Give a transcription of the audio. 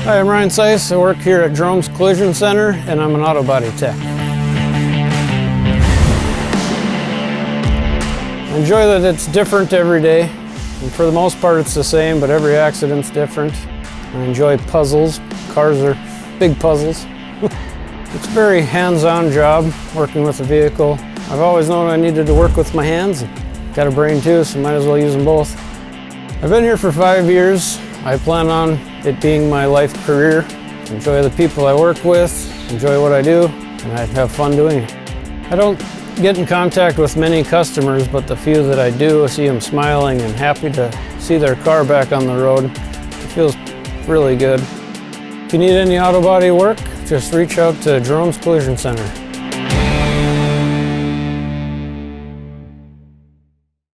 Hi, I'm Ryan Sys. I work here at Jerome's Collision Center, and I'm an auto body tech. I enjoy that it's different every day, and for the most part it's the same, but every accident's different. I enjoy puzzles. Cars are big puzzles. It's a very hands-on job, working with a vehicle. I've always known I needed to work with my hands. Got a brain too, so might as well use them both. I've been here for 5 years. I plan on it being my life career. Enjoy the people I work with, enjoy what I do, and I have fun doing it. I don't get in contact with many customers, but the few that I do, I see them smiling and happy to see their car back on the road. It feels really good. If you need any auto body work, just reach out to Jerome's Collision Center.